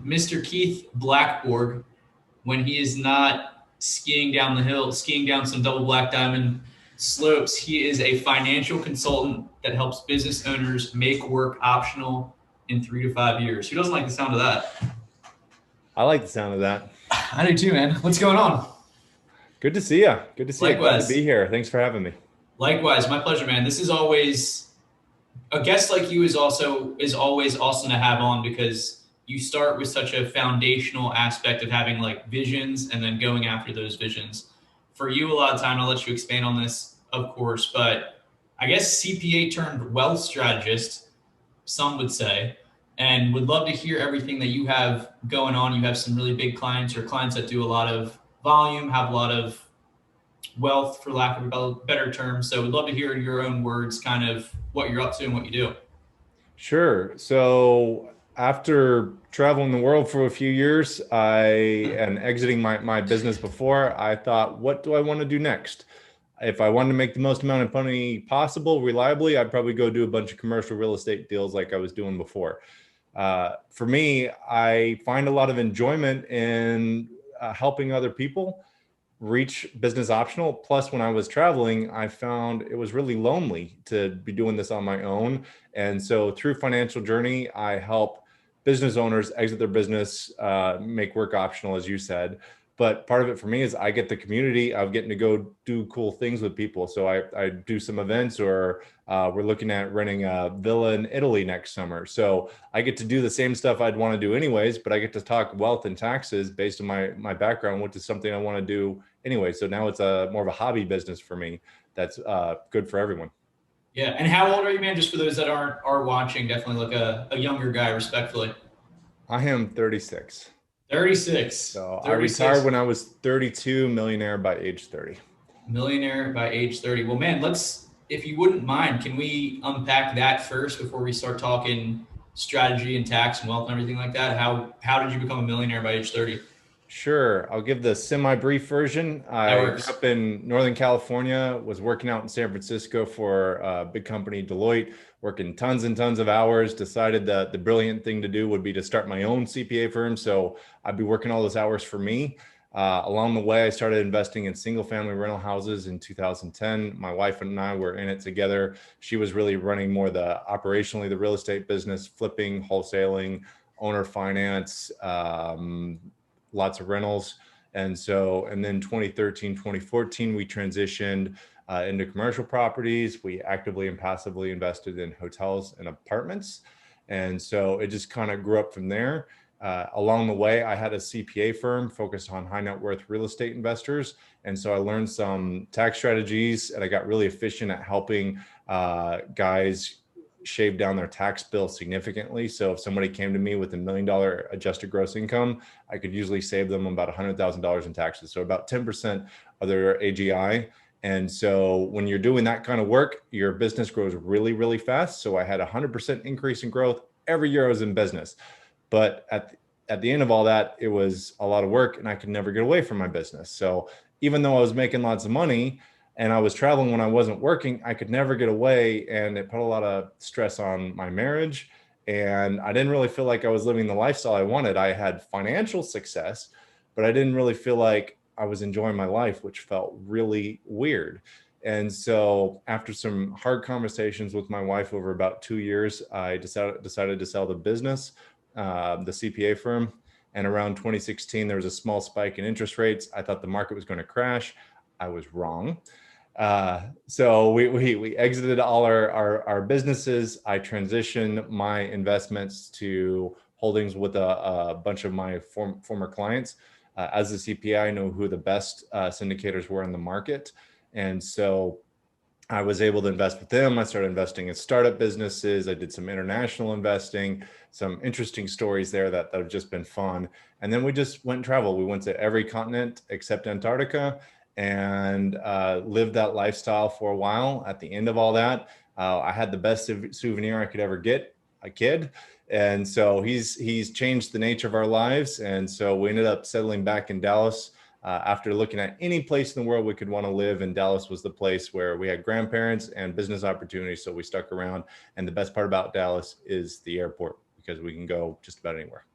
Mr. Keith Blackborg, when he is not skiing down the hill, skiing down some double black diamond slopes, he is a financial consultant that helps business owners make work optional in 3 to 5 years. Who doesn't like the sound of that? I like the sound of that. I do too, man. What's going on? Good to see you. Good to see you. Glad to be Likewise. here. Thanks for having me. Likewise, my pleasure, man. This is always a guest like you is always awesome to have on because you start with such a foundational aspect of having like visions and then going after those visions. For you, a lot of time, I'll let you expand on this, of course, but I guess CPA turned wealth strategist, some would say, and would love to hear everything that you have going on. You have some really big clients or clients that do a lot of volume, have a lot of wealth, for lack of a better term. So we'd love to hear in your own words kind of what you're up to and what you do. Sure. So after traveling the world for a few years, and exiting my business before, I thought, what do I want to do next? If I wanted to make the most amount of money possible reliably, I'd probably go do a bunch of commercial real estate deals like I was doing before. For me, I find a lot of enjoyment in helping other people reach business optional. Plus, when I was traveling, I found it was really lonely to be doing this on my own. And so through Financial Journey, I help business owners exit their business, make work optional, as you said. But part of it for me is I get the community of getting to go do cool things with people. So I do some events, or we're looking at renting a villa in Italy next summer. So I get to do the same stuff I'd want to do anyways, but I get to talk wealth and taxes based on my background, which is something I want to do anyway. So now it's a more of a hobby business for me. That's good for everyone. Yeah. And how old are you, man? Just for those that are watching, definitely look a younger guy, respectfully. I am 36. 36. So I retired 36. when I was 32, millionaire by age 30. Millionaire by age 30. Well, man, if you wouldn't mind, can we unpack that first before we start talking strategy and tax and wealth and everything like that? How did you become a millionaire by age 30? Sure. I'll give the semi-brief version. That I grew works. up in Northern California, was working out in San Francisco for a big company, Deloitte, working tons and tons of hours, decided that the brilliant thing to do would be to start my own CPA firm. So I'd be working all those hours for me. Along the way, I started investing in single family rental houses in 2010. My wife and I were in it together. She was really running more operationally the real estate business, flipping, wholesaling, owner finance, lots of rentals. And then 2013, 2014, we transitioned into commercial properties. We actively and passively invested in hotels and apartments. And so it just kind of grew up from there. Along the way, I had a CPA firm focused on high net worth real estate investors. And so I learned some tax strategies, and I got really efficient at helping guys shave down their tax bill significantly. So if somebody came to me with $1 million adjusted gross income, I could usually save them about $100,000 in taxes. So about 10% of their AGI. And so when you're doing that kind of work, your business grows really, really fast. So I had 100% increase in growth every year I was in business. But at the end of all that, it was a lot of work and I could never get away from my business. So even though I was making lots of money and I was traveling when I wasn't working, I could never get away. And it put a lot of stress on my marriage. And I didn't really feel like I was living the lifestyle I wanted. I had financial success, but I didn't really feel like I was enjoying my life, which felt really weird. And so after some hard conversations with my wife over about 2 years, I decided to sell the business, the CPA firm. And around 2016, there was a small spike in interest rates. I thought the market was going to crash. I was wrong. So we exited all our businesses. I transitioned my investments to holdings with a bunch of my former clients. As a CPA, I know who the best syndicators were in the market. And so I was able to invest with them. I started investing in startup businesses. I did some international investing, some interesting stories there that have just been fun. And then we just went and traveled. We went to every continent except Antarctica and lived that lifestyle for a while. At the end of all that, I had the best souvenir I could ever get, a kid. And so he's changed the nature of our lives. And so we ended up settling back in Dallas. After looking at any place in the world we could want to live, and Dallas was the place where we had grandparents and business opportunities. So we stuck around. And the best part about Dallas is the airport, because we can go just about anywhere.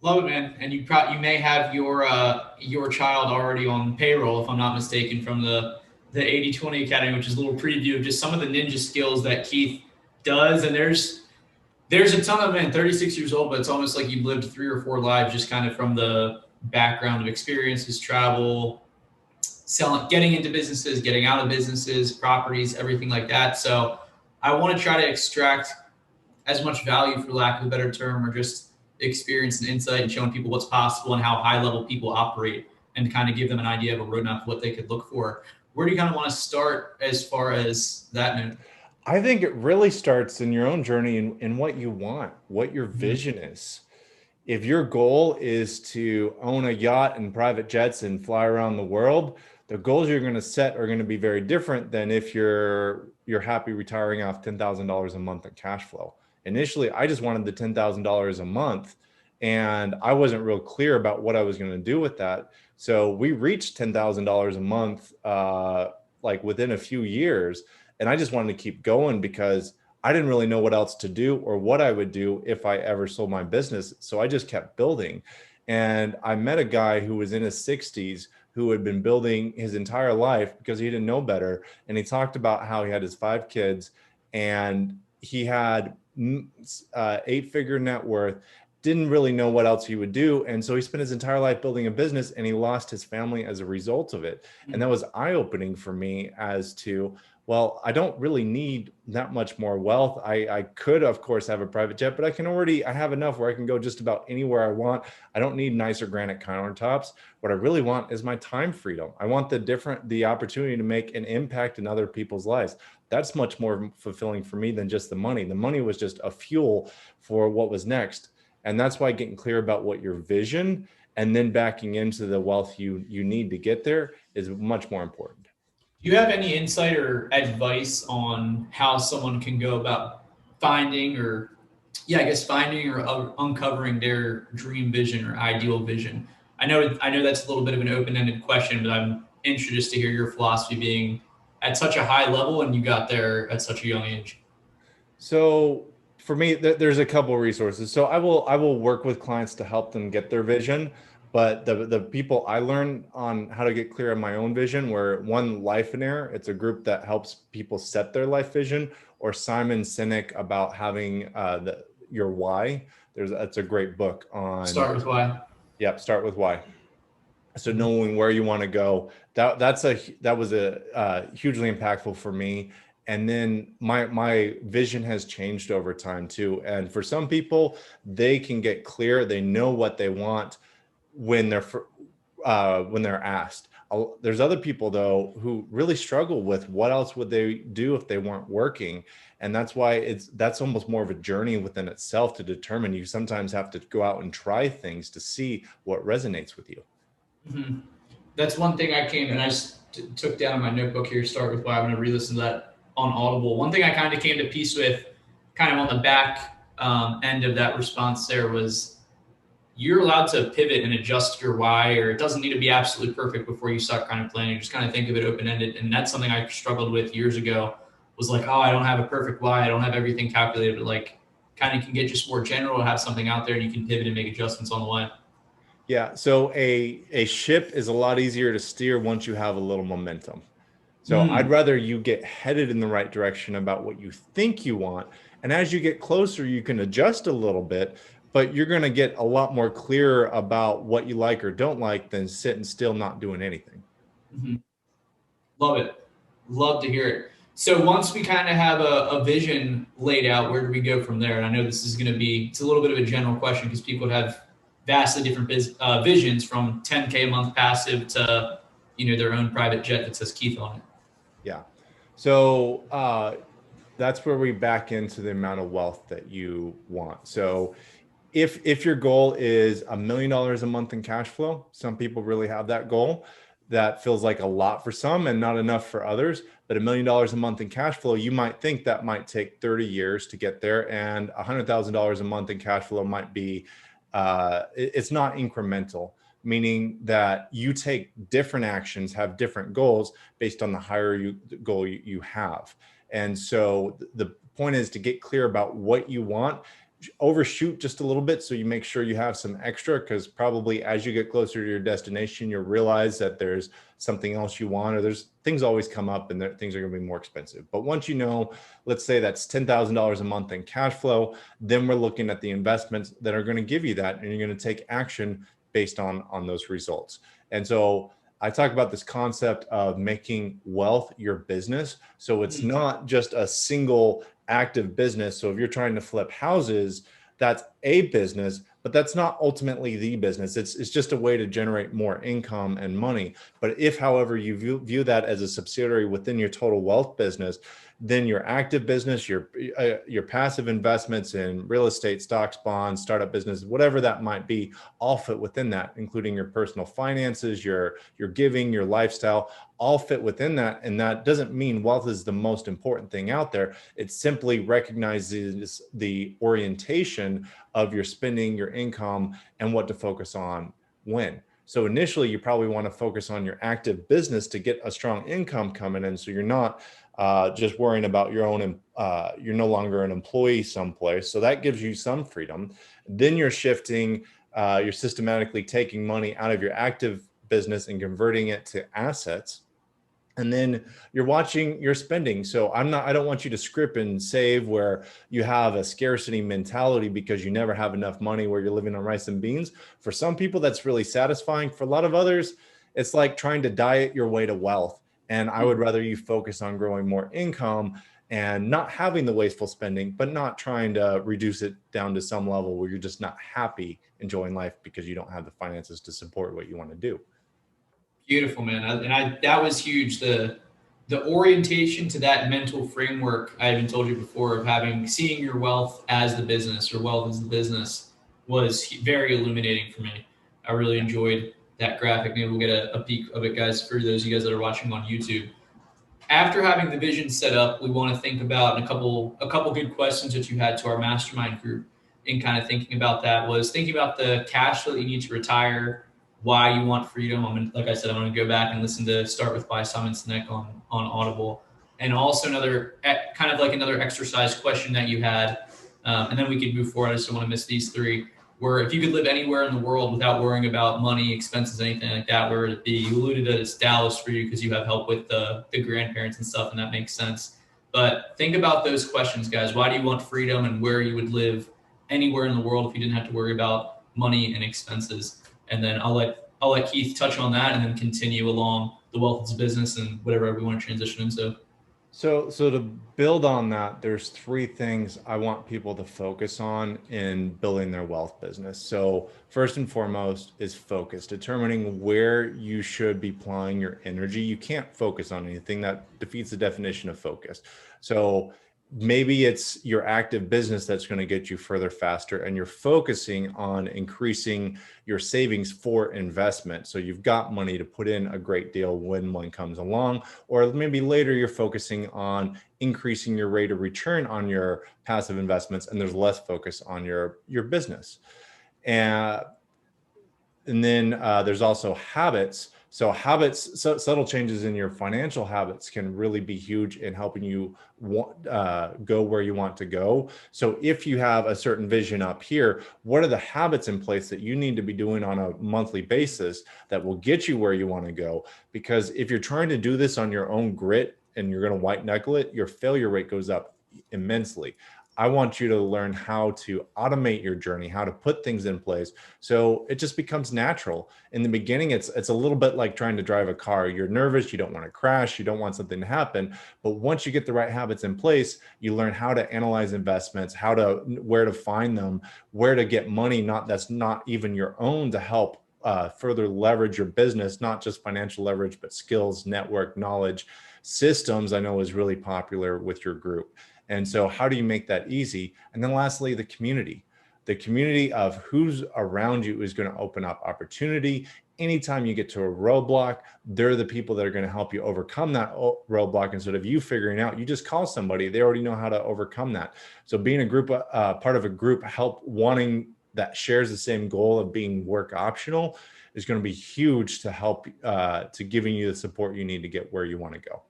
Love it, man. And you may have your child already on payroll, if I'm not mistaken, from the 80/20 Academy, which is a little preview of just some of the ninja skills that Keith does. And there's a ton of, man, 36 years old, but it's almost like you've lived 3 or 4 lives just kind of from the background of experiences, travel, selling, getting into businesses, getting out of businesses, properties, everything like that. So I want to try to extract as much value, for lack of a better term, or just experience and insight and showing people what's possible and how high level people operate, and kind of give them an idea of a roadmap of what they could look for. Where do you kind of want to start as far as that note? I think it really starts in your own journey in what you want, what your Mm-hmm. vision is. If your goal is to own a yacht and private jets and fly around the world, the goals you're going to set are going to be very different than if you're happy retiring off $10,000 a month in cash flow. Initially, I just wanted the $10,000 a month, and I wasn't real clear about what I was going to do with that. So we reached $10,000 a month, like within a few years, and I just wanted to keep going because I didn't really know what else to do or what I would do if I ever sold my business. So I just kept building. And I met a guy who was in his 60s who had been building his entire life because he didn't know better. And he talked about how he had his 5 kids and he had 8-figure net worth, didn't really know what else he would do. And so he spent his entire life building a business and he lost his family as a result of it. And that was eye-opening for me as to, well, I don't really need that much more wealth. I could, of course, have a private jet, but I have enough where I can go just about anywhere I want. I don't need nicer granite countertops. What I really want is my time freedom. I want the opportunity to make an impact in other people's lives. That's much more fulfilling for me than just the money. The money was just a fuel for what was next. And that's why getting clear about what your vision and then backing into the wealth you need to get there is much more important. Do you have any insight or advice on how someone can go about finding or, yeah, I guess finding or uncovering their dream vision or ideal vision? I know that's a little bit of an open-ended question, but I'm interested to hear your philosophy being at such a high level and you got there at such a young age. So for me, there's a couple of resources. So I will work with clients to help them get their vision. But the people I learn on how to get clear on my own vision were one, Lifeinaire. It's a group that helps people set their life vision, or Simon Sinek about having your why. That's a great book on. Start with why. Yep, start with why. So knowing where you want to go, that was a hugely impactful for me. And then my vision has changed over time too. And for some people, they can get clear, they know what they want when they're asked. There's other people though who really struggle with what else would they do if they weren't working, and that's why that's almost more of a journey within itself to determine. You sometimes have to go out and try things to see what resonates with you. Mm-hmm. That's one thing I came and I took down in my notebook here. Start with why. I'm going to re-listen to that on Audible. One thing I kind of came to peace with, kind of on the back end of that response there, was you're allowed to pivot and adjust your why, or it doesn't need to be absolutely perfect before you start kind of planning. Just kind of think of it open-ended. And that's something I struggled with years ago, was like, oh, I don't have a perfect why. I don't have everything calculated, but like kind of can get just more general, have something out there and you can pivot and make adjustments on the way. Yeah. So a ship is a lot easier to steer once you have a little momentum. So I'd rather you get headed in the right direction about what you think you want. And as you get closer, you can adjust a little bit, but you're going to get a lot more clear about what you like or don't like than sitting still, not doing anything. Mm-hmm. Love it. Love to hear it. So once we kind of have a vision laid out, where do we go from there? And I know this is going to be, it's a little bit of a general question because people have vastly different visions, from 10K a month passive to, their own private jet that says Keith on it. Yeah. So that's where we back into the amount of wealth that you want. So if your goal is $1 million a month in cash flow, some people really have that goal. That feels like a lot for some and not enough for others. But $1 million a month in cash flow, you might think that might take 30 years to get there. And $100,000 a month in cash flow might be, it's not incremental, meaning that you take different actions, have different goals based on the higher goal you have. And so the point is to get clear about what you want. overshoot just a little bit, so you make sure you have some extra, because probably as you get closer to your destination, you'll realize that there's something else you want, or there's things always come up and things are going to be more expensive. But once you know, let's say that's $10,000 a month in cash flow, then we're looking at the investments that are going to give you that, and you're going to take action based on those results. And so I talk about this concept of making wealth your business. So it's not just a single active business. So if you're trying to flip houses, that's a business, but that's not ultimately the business. It's just a way to generate more income and money. But if, however, you view that as a subsidiary within your total wealth business, then your active business, your passive investments in real estate, stocks, bonds, startup business, whatever that might be, all fit within that, including your personal finances, your giving, your lifestyle, all fit within that. And that doesn't mean wealth is the most important thing out there. It simply recognizes the orientation of your spending, your income, and what to focus on when. So initially, you probably want to focus on your active business to get a strong income coming in, so you're not just worrying about your own, you're no longer an employee someplace. So that gives you some freedom. Then you're shifting, you're systematically taking money out of your active business and converting it to assets. And then you're watching your spending. So I don't want you to script and save where you have a scarcity mentality because you never have enough money, where you're living on rice and beans. For some people, that's really satisfying. For a lot of others, it's like trying to diet your way to wealth. And I would rather you focus on growing more income and not having the wasteful spending, but not trying to reduce it down to some level where you're just not happy enjoying life because you don't have the finances to support what you want to do. Beautiful, man. That was huge. The orientation to that mental framework I even told you before of seeing your wealth as the business, or wealth as the business, was very illuminating for me. I really enjoyed that graphic. Maybe we'll get a peek of it, guys, for those of you guys that are watching on YouTube. After having the vision set up, we want to think about a couple good questions that you had to our mastermind group. In kind of thinking about that, was thinking about the cash flow that you need to retire, why you want freedom. Like I said, I'm going to go back and listen to Start With by Simon Sinek on Audible, and also another kind of like another exercise question that you had, and then we could move forward. I just don't want to miss these three. Where if you could live anywhere in the world without worrying about money, expenses, anything like that, where would it be? You alluded that it's Dallas for you because you have help with the grandparents and stuff, and that makes sense. But think about those questions, guys. Why do you want freedom, and where you would live anywhere in the world if you didn't have to worry about money and expenses? And then I'll let Keith touch on that, and then continue along the wealth of business and whatever we want to transition into. So to build on that, there's three things I want people to focus on in building their wealth business. So first and foremost is focus, determining where you should be applying your energy. You can't focus on anything. That defeats the definition of focus. So maybe it's your active business that's going to get you further faster, and you're focusing on increasing your savings for investment. So you've got money to put in a great deal when one comes along, or maybe later you're focusing on increasing your rate of return on your passive investments, and there's less focus on your business. And then there's also habits. So subtle changes in your financial habits can really be huge in helping you go where you want to go. So if you have a certain vision up here, what are the habits in place that you need to be doing on a monthly basis that will get you where you want to go? Because if you're trying to do this on your own grit and you're going to white knuckle it, your failure rate goes up immensely. I want you to learn how to automate your journey, how to put things in place, so it just becomes natural. In the beginning, it's a little bit like trying to drive a car. You're nervous, you don't want to crash, you don't want something to happen. But once you get the right habits in place, you learn how to analyze investments, where to find them, where to get money that's not even your own, to help further leverage your business, not just financial leverage, but skills, network, knowledge. Systems, I know, is really popular with your group. And so how do you make that easy? And then lastly, the community of who's around you is going to open up opportunity. Anytime you get to a roadblock, they're the people that are going to help you overcome that roadblock. Instead of you figuring out, you just call somebody, they already know how to overcome that. So being a group, part of a group, that shares the same goal of being work optional, is going to be huge to help to giving you the support you need to get where you want to go.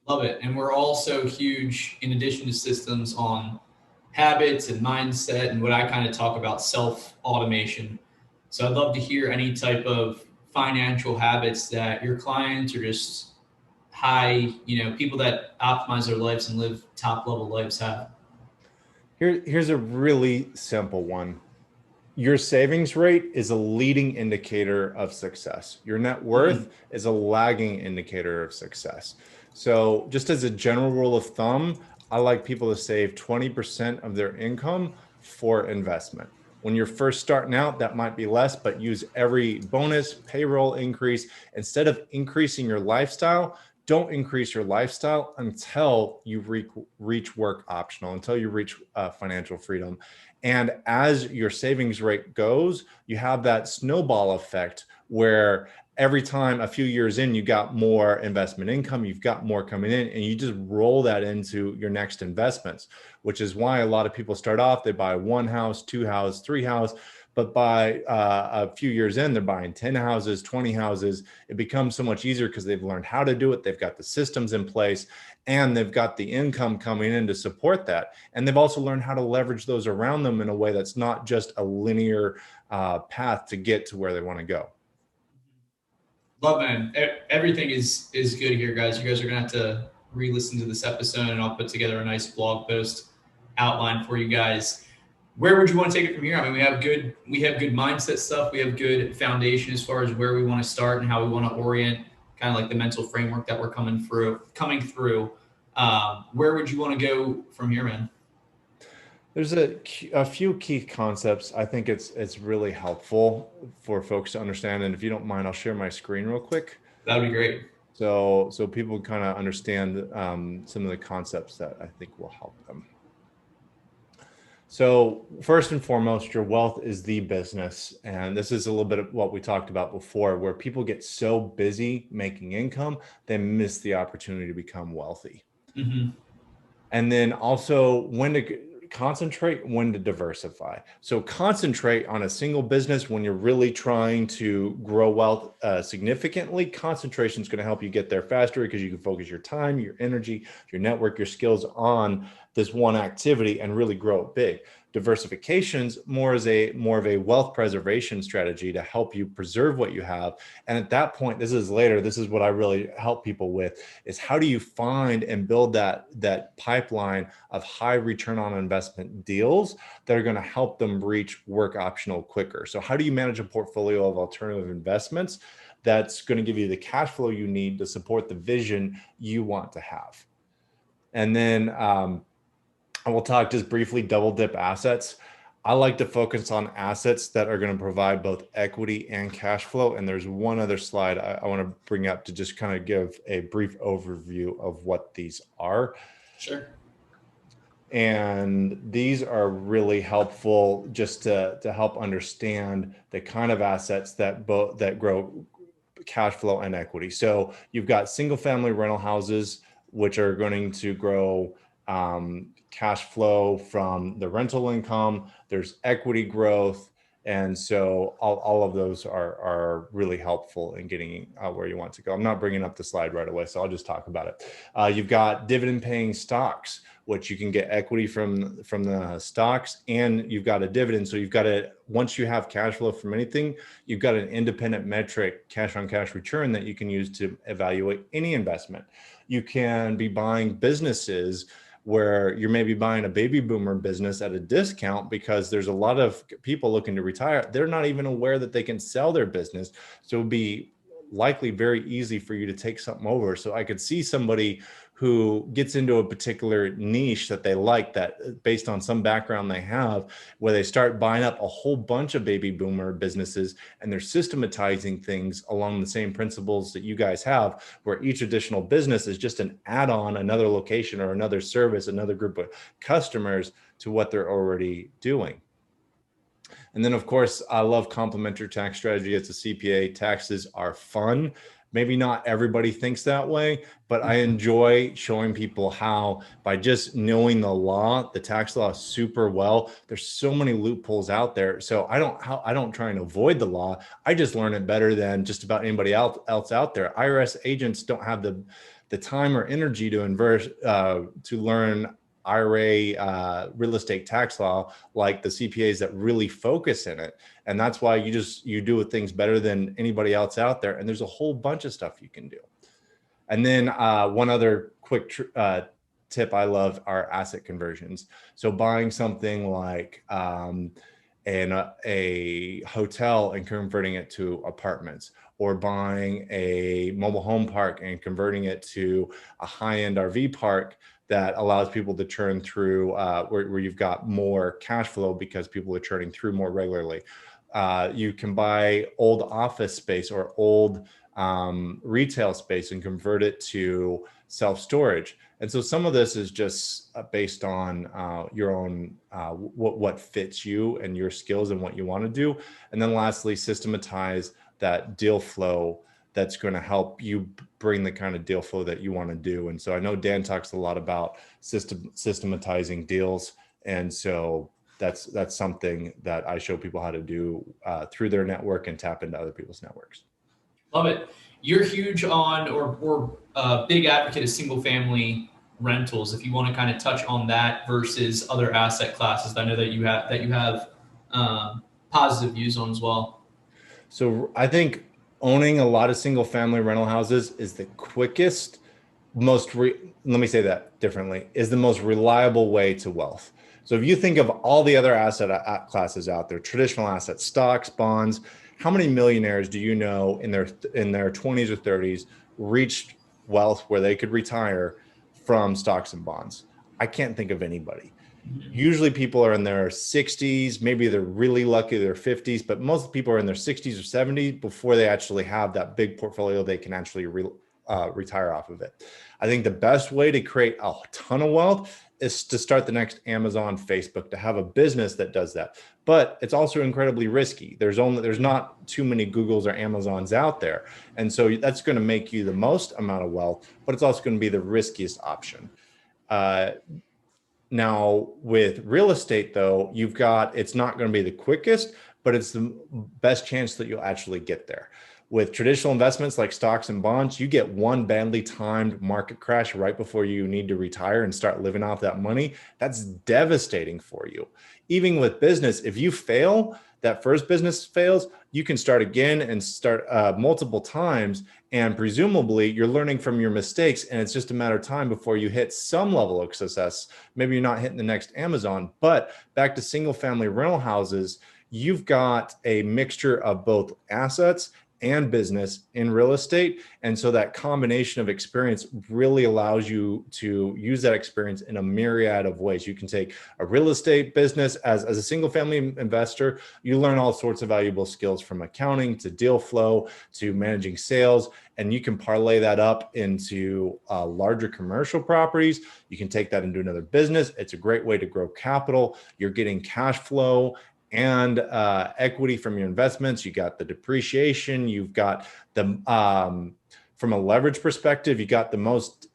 Love it. And we're also huge, in addition to systems, on habits and mindset and what I kind of talk about self-automation. So I'd love to hear any type of financial habits that your clients or just high, people that optimize their lives and live top level lives have. Here's a really simple one. Your savings rate is a leading indicator of success. Your net worth is a lagging indicator of success. So just as a general rule of thumb, I like people to save 20% of their income for investment. When you're first starting out, that might be less, but use every bonus, payroll increase. Instead of increasing your lifestyle, don't increase your lifestyle until you reach work optional, until you reach financial freedom. And as your savings rate goes, you have that snowball effect where every time a few years in, you got more investment income, you've got more coming in, and you just roll that into your next investments, which is why a lot of people start off, they buy one house, two house, three house, but by a few years in, they're buying 10 houses, 20 houses. It becomes so much easier because they've learned how to do it. They've got the systems in place and they've got the income coming in to support that. And they've also learned how to leverage those around them in a way that's not just a linear path to get to where they want to go. Love, man. Everything is good here, guys. You guys are gonna have to re-listen to this episode, and I'll put together a nice blog post outline for you guys. Where would you want to take it from here? I mean, we have good mindset stuff. We have good foundation as far as where we want to start and how we want to orient, kind of like the mental framework that we're coming through. Where would you want to go from here, man? There's a few key concepts. I think it's really helpful for folks to understand. And if you don't mind, I'll share my screen real quick. That would be great. So people kind of understand some of the concepts that I think will help them. So first and foremost, your wealth is the business. And this is a little bit of what we talked about before, where people get so busy making income, they miss the opportunity to become wealthy. Mm-hmm. And then also when to concentrate, when to diversify. So concentrate on a single business when you're really trying to grow wealth significantly. Concentration is going to help you get there faster because you can focus your time, your energy, your network, your skills on this one activity and really grow it big. Diversification's more of a wealth preservation strategy to help you preserve what you have. And at that point, this is what I really help people with, is how do you find and build that pipeline of high return on investment deals that are going to help them reach work optional quicker. So how do you manage a portfolio of alternative investments that's going to give you the cash flow you need to support the vision you want to have? And then I will talk just briefly double dip assets. I like to focus on assets that are going to provide both equity and cash flow. And there's one other slide I want to bring up to just kind of give a brief overview of what these are. Sure. And these are really helpful just to help understand the kind of assets that grow cash flow and equity. So you've got single family rental houses, which are going to grow cash flow from the rental income. There's equity growth. And so all of those are really helpful in getting where you want to go. I'm not bringing up the slide right away, so I'll just talk about it. You've got dividend paying stocks, which you can get equity from the stocks, and you've got a dividend. So you've got once you have cash flow from anything, you've got an independent metric, cash on cash return, that you can use to evaluate any investment. You can be buying businesses where you're maybe buying a baby boomer business at a discount because there's a lot of people looking to retire. They're not even aware that they can sell their business. So it would be likely very easy for you to take something over. So I could see somebody who gets into a particular niche that they like, that based on some background they have, where they start buying up a whole bunch of baby boomer businesses and they're systematizing things along the same principles that you guys have, where each additional business is just an add-on, another location or another service, another group of customers to what they're already doing. And then, of course, I love complementary tax strategy. As a CPA, taxes are fun. Maybe not everybody thinks that way, but I enjoy showing people how, by just knowing the tax law super well, there's so many loopholes out there. So I don't try and avoid the law. I just learn it better than just about anybody else out there. IRS agents don't have the time or energy to learn IRA, real estate tax law, like the CPAs that really focus in it. And that's why you do things better than anybody else out there. And there's a whole bunch of stuff you can do. And then one other quick tip I love are asset conversions. So buying something like a hotel and converting it to apartments, or buying a mobile home park and converting it to a high-end RV park that allows people to churn through, where you've got more cash flow because people are churning through more regularly. You can buy old office space or old retail space and convert it to self-storage. And so some of this is just based on your own, what fits you and your skills and what you want to do. And then lastly, systematize that deal flow that's going to help you bring the kind of deal flow that you want to do. And so I know Dan talks a lot about systematizing deals. And so that's something that I show people how to do through their network and tap into other people's networks. Love it. You're huge on or big advocate of single family rentals. If you want to kind of touch on that versus other asset classes, I know that you have positive views on as well. So I think owning a lot of single family rental houses is the quickest, let me say that differently, is the most reliable way to wealth. So if you think of all the other asset classes out there, traditional assets, stocks, bonds, how many millionaires do you know in their 20s or 30s reached wealth where they could retire from stocks and bonds? I can't think of anybody. Usually people are in their 60s, maybe they're really lucky, their 50s, but most people are in their 60s or 70s before they actually have that big portfolio they can actually retire off of it. I think the best way to create a ton of wealth is to start the next Amazon, Facebook, to have a business that does that. But it's also incredibly risky. There's not too many Googles or Amazons out there. And so that's going to make you the most amount of wealth, but it's also going to be the riskiest option. Now with real estate though, it's not going to be the quickest, but it's the best chance that you'll actually get there. With traditional investments like stocks and bonds, you get one badly timed market crash right before you need to retire and start living off that money. That's devastating for you. Even with business, if you fail, that first business fails, you can start again and start multiple times. And presumably you're learning from your mistakes. And it's just a matter of time before you hit some level of success. Maybe you're not hitting the next Amazon, but back to single family rental houses, you've got a mixture of both assets and business in real estate. And so that combination of experience really allows you to use that experience in a myriad of ways. You can take a real estate business as a single family investor, you learn all sorts of valuable skills from accounting to deal flow to managing sales. And you can parlay that up into larger commercial properties. You can take that into another business. It's a great way to grow capital. You're getting cash flow and equity from your investments. You got the depreciation. You've got the from a leverage perspective, you got the most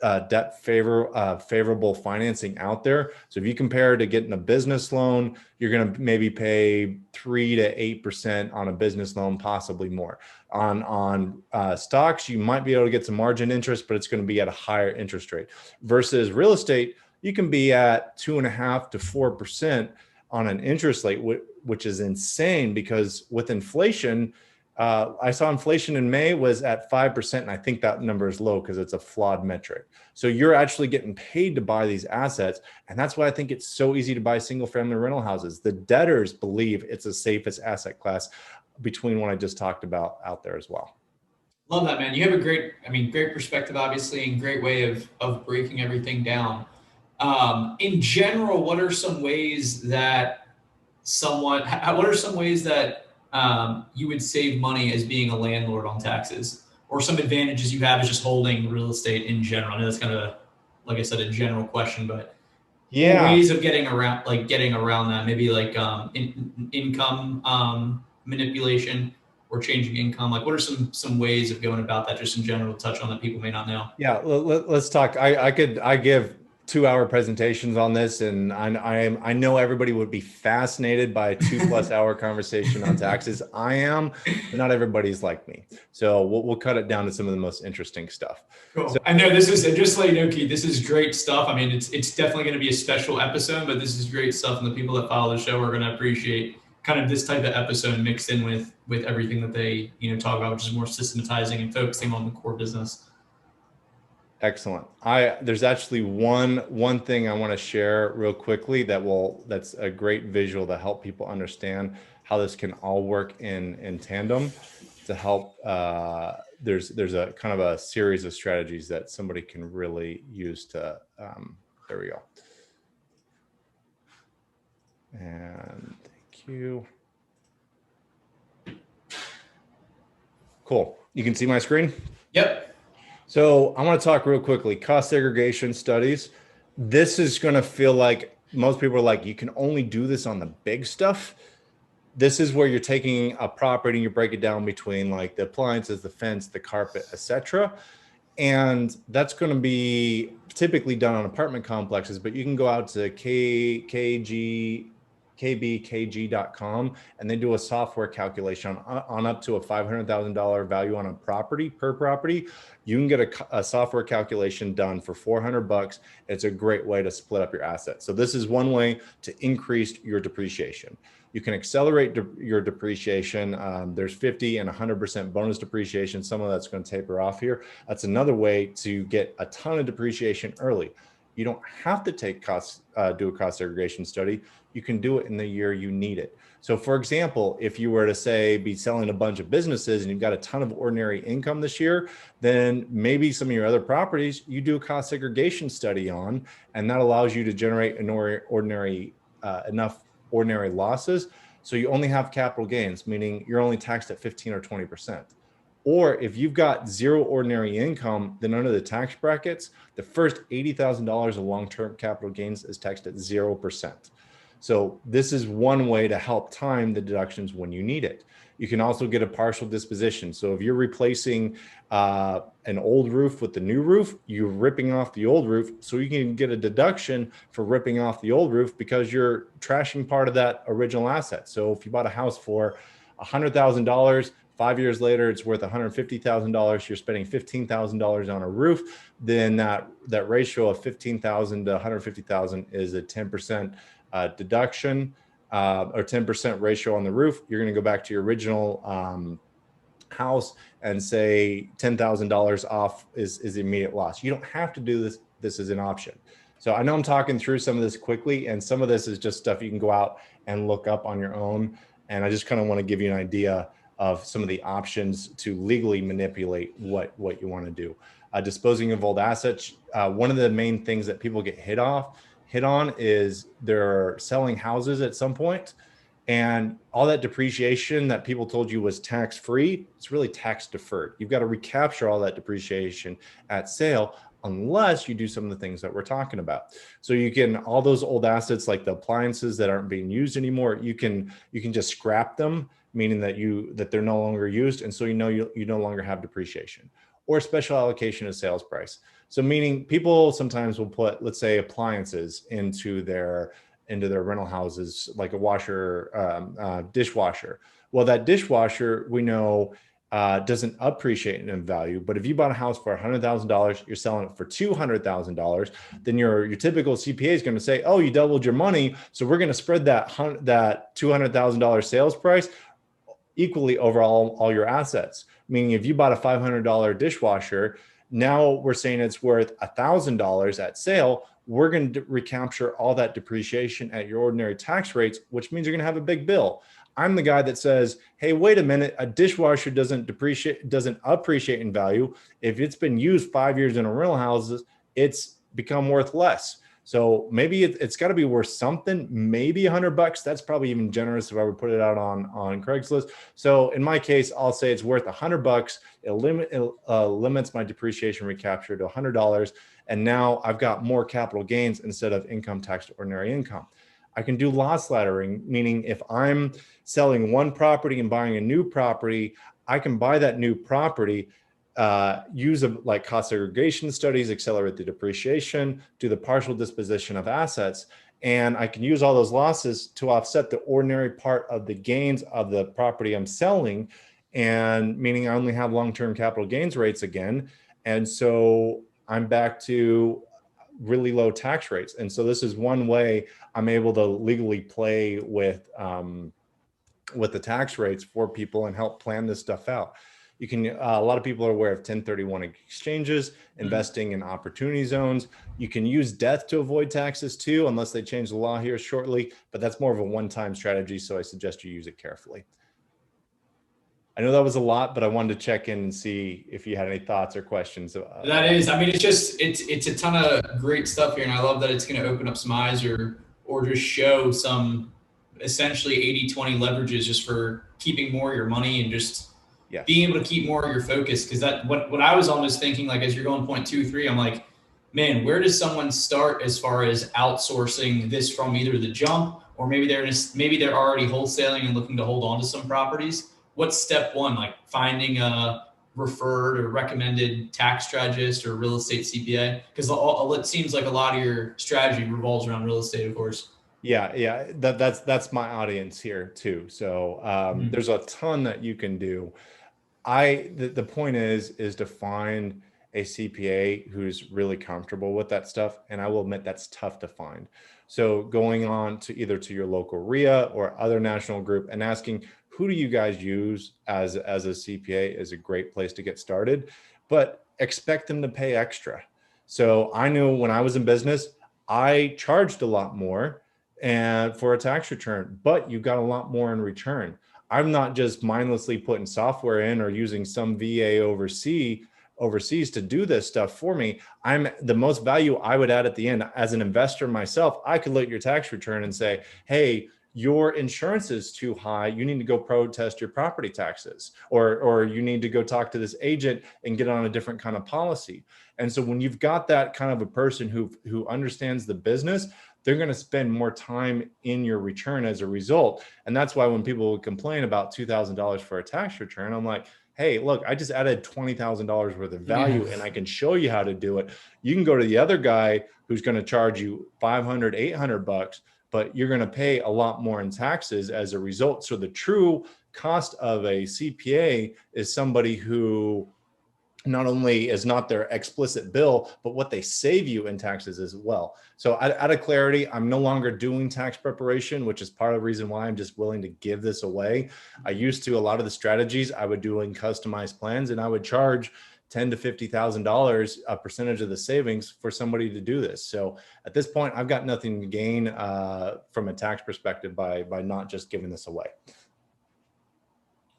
favorable financing out there. So if you compare to getting a business loan, you're going to maybe pay 3 to 8% on a business loan, possibly more. On stocks, you might be able to get some margin interest, but it's going to be at a higher interest rate. Versus real estate, you can be at 2.5 to 4% on an interest rate, which is insane because with inflation, I saw inflation in May was at 5%. And I think that number is low because it's a flawed metric. So you're actually getting paid to buy these assets. And that's why I think it's so easy to buy single family rental houses. The debtors believe it's the safest asset class between what I just talked about out there as well. Love that, man. You have a great perspective, obviously, and great way of breaking everything down. In general, what are some ways that you would save money as being a landlord on taxes, or some advantages you have as just holding real estate in general? I know that's kind of, like I said, a general question, but ways of getting around that, maybe like income manipulation or changing income. Like, what are some ways of going about that, just in general, to touch on that people may not know? Yeah, let's talk. I give 2-hour presentations on this, and I know everybody would be fascinated by a 2+ hour conversation on taxes. I am, but not everybody's like me. So we'll cut it down to some of the most interesting stuff. Cool. So, I know this is, and just to let you know, Keith, this is great stuff. I mean, it's definitely going to be a special episode, but this is great stuff, and the people that follow the show are going to appreciate kind of this type of episode mixed in with everything that they talk about, which is more systematizing and focusing on the core business. Excellent. There's actually one thing I want to share real quickly that's a great visual to help people understand how this can all work in tandem to help. There's a kind of a series of strategies that somebody can really use to. There we go. And thank you. Cool. You can see my screen? Yep. So I want to talk real quickly, cost segregation studies. This is going to feel like most people are like, you can only do this on the big stuff. This is where you're taking a property and you break it down between like the appliances, the fence, the carpet, etc. And that's going to be typically done on apartment complexes, but you can go out to kbkg.com and they do a software calculation on up to a $500,000 value on a property per property. You can get a software calculation done for $400. It's a great way to split up your assets. So this is one way to increase your depreciation. You can accelerate your depreciation. There's 50 and 100% bonus depreciation. Some of that's going to taper off here. That's another way to get a ton of depreciation early. You don't have to do a cost segregation study. You can do it in the year you need it. So for example, if you were to say be selling a bunch of businesses and you've got a ton of ordinary income this year, then maybe some of your other properties you do a cost segregation study on, and that allows you to generate enough ordinary losses. So you only have capital gains, meaning you're only taxed at 15 or 20%. Or if you've got zero ordinary income, then under the tax brackets, the first $80,000 of long-term capital gains is taxed at 0%. So this is one way to help time the deductions when you need it. You can also get a partial disposition. So if you're replacing an old roof with the new roof, you're ripping off the old roof, so you can get a deduction for ripping off the old roof because you're trashing part of that original asset. So if you bought a house for $100,000, 5 years later, it's worth $150,000. You're spending $15,000 on a roof. Then that ratio of $15,000 to $150,000 is a 10% deduction or 10% ratio on the roof. You're going to go back to your original house and say $10,000 off is the immediate loss. You don't have to do this. This is an option. So I know I'm talking through some of this quickly, and some of this is just stuff you can go out and look up on your own. And I just kind of want to give you an idea of some of the options to legally manipulate what you want to do. Disposing of old assets. One of the main things that people get hit on is they're selling houses at some point, and all that depreciation that people told you was tax-free, it's really tax-deferred. You've got to recapture all that depreciation at sale unless you do some of the things that we're talking about. So you can, all those old assets like the appliances that aren't being used anymore, you can just scrap them, meaning that they're no longer used, and so you no longer have depreciation. Or special allocation of sales price. So meaning people sometimes will put, let's say, appliances into their rental houses, like a washer, dishwasher. Well, that dishwasher we know doesn't appreciate in value, but if you bought a house for $100,000, you're selling it for $200,000, then your typical CPA is going to say, oh, you doubled your money, so we're going to spread that $200,000 sales price equally over all your assets. Meaning if you bought a $500 dishwasher, now we're saying it's worth $1,000 at sale. We're going to recapture all that depreciation at your ordinary tax rates, which means you're going to have a big bill. I'm the guy that says, hey, wait a minute, a dishwasher doesn't appreciate in value. If it's been used 5 years in a rental houses, it's become worth less. So maybe it's got to be worth something, maybe $100. That's probably even generous if I would put it out on Craigslist. So in my case, I'll say it's worth $100. It limits my depreciation recapture to $100. And now I've got more capital gains instead of income tax to ordinary income. I can do loss laddering, meaning if I'm selling one property and buying a new property, I can buy that new property use of like cost segregation studies, accelerate the depreciation, do the partial disposition of assets. And I can use all those losses to offset the ordinary part of the gains of the property I'm selling. And meaning I only have long-term capital gains rates again. And so I'm back to really low tax rates. And so this is one way I'm able to legally play with the tax rates for people and help plan this stuff out. You can, a lot of people are aware of 1031 exchanges, investing in opportunity zones. You can use death to avoid taxes too, unless they change the law here shortly, but that's more of a one-time strategy. So I suggest you use it carefully. I know that was a lot, but I wanted to check in and see if you had any thoughts or questions. That is, I mean, it's a ton of great stuff here. And I love that it's going to open up some eyes or just show some essentially 80-20 leverages just for keeping more of your money and just being able to keep more of your focus. Cause that, what I was almost thinking, like, as you're going 0.23, I'm like, man, where does someone start as far as outsourcing this from either the jump, or maybe they're already wholesaling and looking to hold on to some properties? What's step one? Like finding a referred or recommended tax strategist or real estate CPA? Because it seems like a lot of your strategy revolves around real estate, of course. Yeah, that's my audience here too. So there's a ton that you can do. The point is to find a CPA who's really comfortable with that stuff. And I will admit that's tough to find. So going on to either to your local RIA or other national group and asking, who do you guys use as a CPA is a great place to get started, but expect them to pay extra. So I knew when I was in business, I charged a lot more and for a tax return, but you got a lot more in return. I'm not just mindlessly putting software in or using some VA overseas to do this stuff for me. I'm the most value I would add at the end as an investor myself. I could look at your tax return and say, hey, your insurance is too high. You need to go protest your property taxes, or you need to go talk to this agent and get on a different kind of policy. And so when you've got that kind of a person who understands the business, they're going to spend more time in your return as a result. And that's why when people would complain about $2,000 for a tax return, I'm like, hey, look, I just added $20,000 worth of value and I can show you how to do it. You can go to the other guy who's going to charge you $500, $800, but you're going to pay a lot more in taxes as a result. So the true cost of a CPA is somebody who not only is not their explicit bill, but what they save you in taxes as well. So out of clarity, I'm no longer doing tax preparation, which is part of the reason why I'm just willing to give this away. I used to, a lot of the strategies I would do in customized plans, and I would charge $10,000 to $50,000 a percentage of the savings for somebody to do this. So at this point, I've got nothing to gain from a tax perspective by not just giving this away.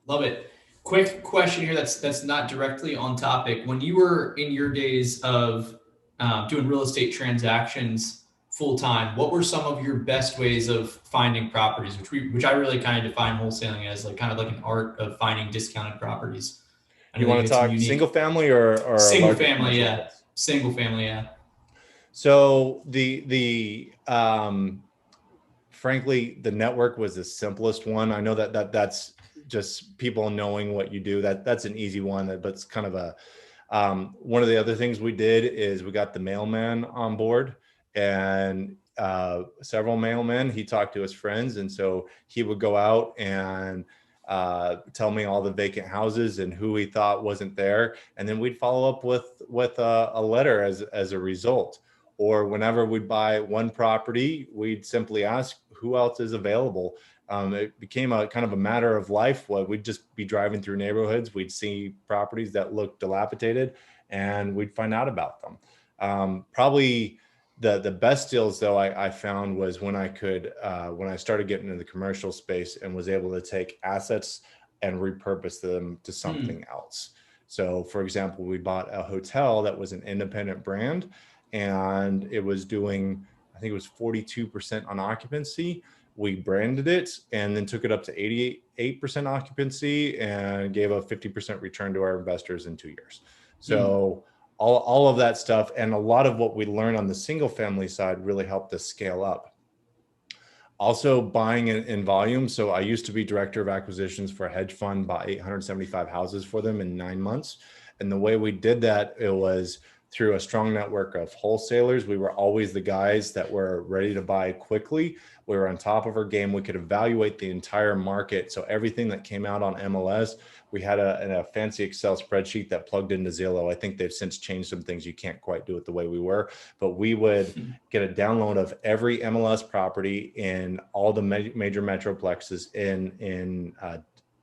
Love it. Quick question here that's not directly on topic. When you were in your days of doing real estate transactions full time, what were some of your best ways of finding properties, which I really kind of define wholesaling as like kind of like an art of finding discounted properties? You want to talk single family or single family? Yeah, single family. Yeah. So frankly, the network was the simplest one. I know that's just people knowing what you do. That's an easy one, but it's kind of a one of the other things we did is we got the mailman on board, and several mailmen. He talked to his friends, and so he would go out and tell me all the vacant houses and who he thought wasn't there, and then we'd follow up with a letter as a result. Or whenever we'd buy one property, we'd simply ask who else is available. It became a kind of a matter of life. We'd just be driving through neighborhoods. We'd see properties that looked dilapidated and we'd find out about them. Probably the best deals though I found was when I started getting into the commercial space and was able to take assets and repurpose them to something else. So for example, we bought a hotel that was an independent brand, and it was doing, I think it was 42% on occupancy. We branded it and then took it up to 88% occupancy and gave a 50% return to our investors in 2 years. So all of that stuff, and a lot of what we learned on the single family side really helped us scale up. Also buying in volume. So I used to be director of acquisitions for a hedge fund, bought 875 houses for them in 9 months. And the way we did that, it was through a strong network of wholesalers. We were always the guys that were ready to buy quickly. We were on top of our game. We could evaluate the entire market. So everything that came out on MLS, we had a fancy Excel spreadsheet that plugged into Zillow. I think they've since changed some things. You can't quite do it the way we were, but we would get a download of every MLS property in all the major metroplexes in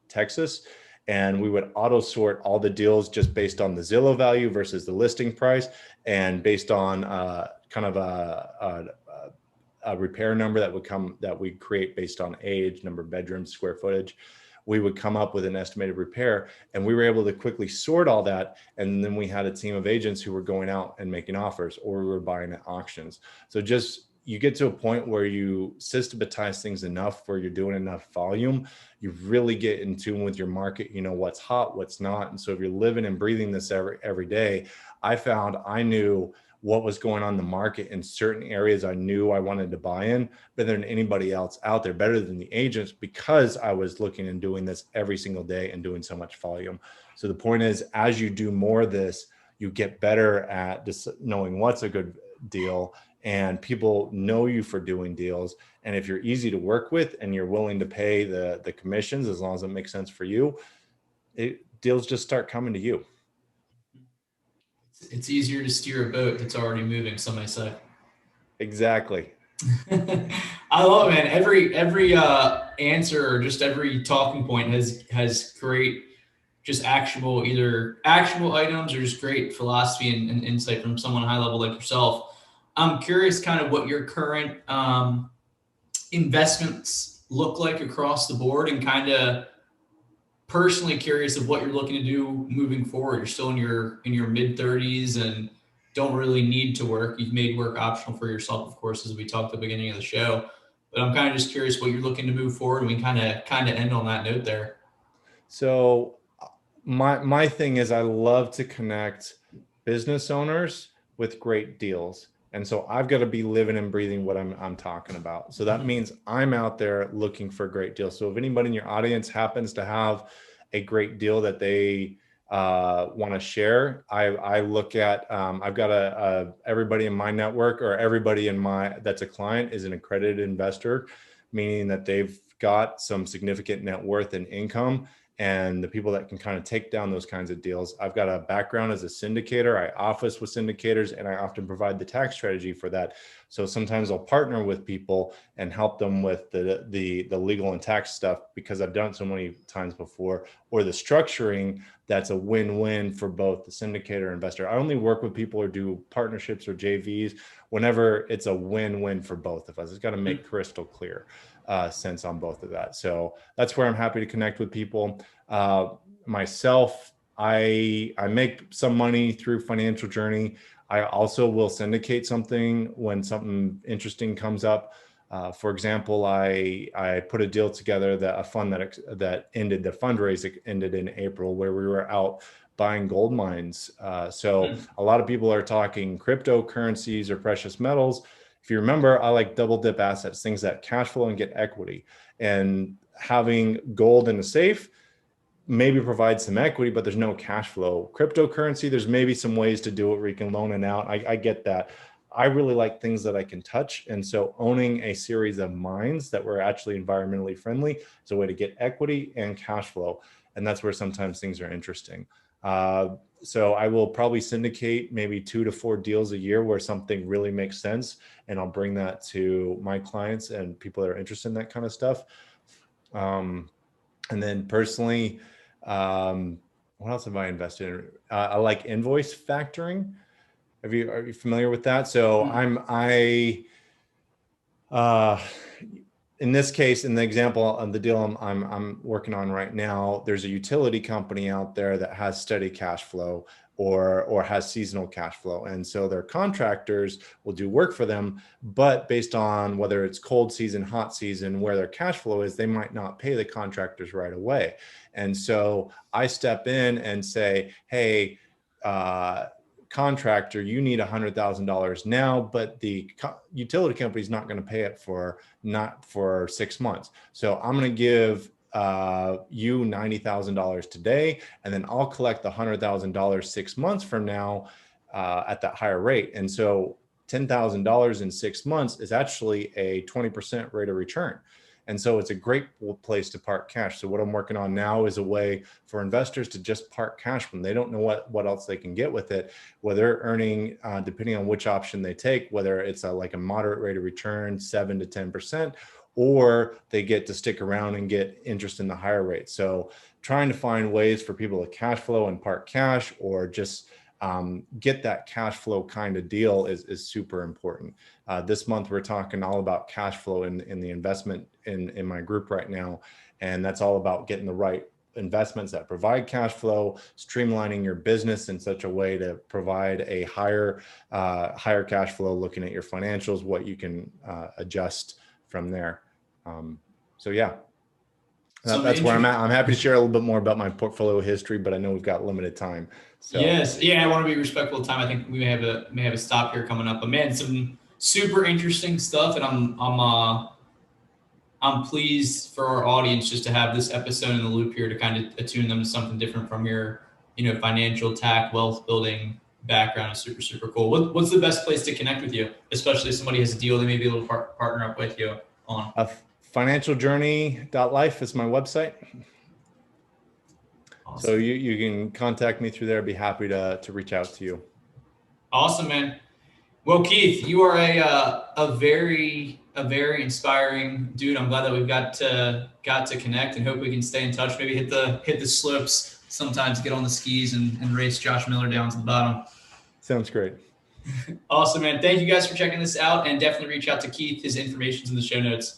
Texas. And we would auto sort all the deals just based on the Zillow value versus the listing price, and based on kind of a repair number that we create based on age, number of bedrooms, square footage. We would come up with an estimated repair, and we were able to quickly sort all that. And then we had a team of agents who were going out and making offers, or we were buying at auctions. So just, you get to a point where you systematize things enough where you're doing enough volume, you really get in tune with your market. You know what's hot, what's not. And so if you're living and breathing this every day, I found I knew what was going on in the market in certain areas I knew I wanted to buy in better than anybody else out there, better than the agents, because I was looking and doing this every single day and doing so much volume. So the point is, as you do more of this, you get better at just knowing what's a good deal, and people know you for doing deals. And if you're easy to work with and you're willing to pay the commissions, as long as it makes sense for you, deals just start coming to you. It's easier to steer a boat that's already moving, some may say. Exactly. I love it, man. Every answer or just every talking point has great, just actionable, either actionable items or just great philosophy and insight from someone high level like yourself. I'm curious kind of what your current investments look like across the board, and kind of personally curious of what you're looking to do moving forward. You're still in your mid 30s and don't really need to work. You've made work optional for yourself, of course, as we talked at the beginning of the show. But I'm kind of just curious what you're looking to move forward, and we kind of end on that note there. So my thing is, I love to connect business owners with great deals. And so I've got to be living and breathing what I'm talking about. So that means I'm out there looking for great deals. So if anybody in your audience happens to have a great deal that they want to share, I look at, I've got everybody in my network, or everybody that's a client, is an accredited investor, meaning that they've got some significant net worth and income, and the people that can kind of take down those kinds of deals. I've got a background as a syndicator. I office with syndicators, and I often provide the tax strategy for that. So sometimes I'll partner with people and help them with the legal and tax stuff, because I've done it so many times before, or the structuring that's a win-win for both the syndicator and investor. I only work with people or do partnerships or JVs whenever it's a win-win for both of us. It's got to make crystal clear sense on both of that. So that's where I'm happy to connect with people. Myself, I make some money through Financial Journey. I also will syndicate something when something interesting comes up. For example, I put a deal together, that a fund that ended, the fundraising ended in April, where we were out buying gold mines. So a lot of people are talking cryptocurrencies or precious metals. If you remember, I like double dip assets, things that cash flow and get equity. And having gold in a safe maybe provides some equity, but there's no cash flow. Cryptocurrency, there's maybe some ways to do it where you can loan it out. I get that. I really like things that I can touch. And so owning a series of mines that were actually environmentally friendly is a way to get equity and cash flow. And that's where sometimes things are interesting. So I will probably syndicate maybe 2 to 4 deals a year where something really makes sense. And I'll bring that to my clients and people that are interested in that kind of stuff. And then personally, what else have I invested in? I like invoice factoring. Are you familiar with that? So in this case, in the example of the deal I'm working on right now, there's a utility company out there that has steady cash flow or has seasonal cash flow. And so their contractors will do work for them, but based on whether it's cold season, hot season, where their cash flow is, they might not pay the contractors right away. And so I step in and say, hey, contractor, you need $100,000 now, but the utility company is not going to pay it for 6 months. So I'm going to give you $90,000 today, and then I'll collect the $100,000 6 months from now at that higher rate. And so $10,000 in 6 months is actually a 20% rate of return. And so it's a great place to park cash. So what I'm working on now is a way for investors to just park cash when they don't know what else they can get with it, whether they're earning, depending on which option they take, whether it's like a moderate rate of return, 7 to 10%, or they get to stick around and get interest in the higher rate. So trying to find ways for people to cash flow and park cash, or just get that cash flow kind of deal is super important. This month, we're talking all about cash flow in the investment in my group right now. And that's all about getting the right investments that provide cash flow, streamlining your business in such a way to provide a higher cash flow, looking at your financials, what you can adjust from there. So yeah, that's where I'm at. I'm happy to share a little bit more about my portfolio history, but I know we've got limited time. So. Yes, yeah, I want to be respectful of time. I think we may have a stop here coming up, but man, some super interesting stuff, and I'm pleased for our audience just to have this episode in the loop here to kind of attune them to something different from your financial tact, wealth building background. Is super, super cool. What's the best place to connect with you, especially if somebody has a deal they may be able to partner up with you on? Financialjourney.life is my website. Awesome. So you can contact me through there. I'd be happy to reach out to you. Awesome, man. Well, Keith, you are a very inspiring dude. I'm glad that we've got to connect, and hope we can stay in touch. Maybe hit the slopes sometimes, get on the skis and race Josh Miller down to the bottom. Sounds great. Awesome, man. Thank you guys for checking this out, and definitely reach out to Keith. His information's in the show notes.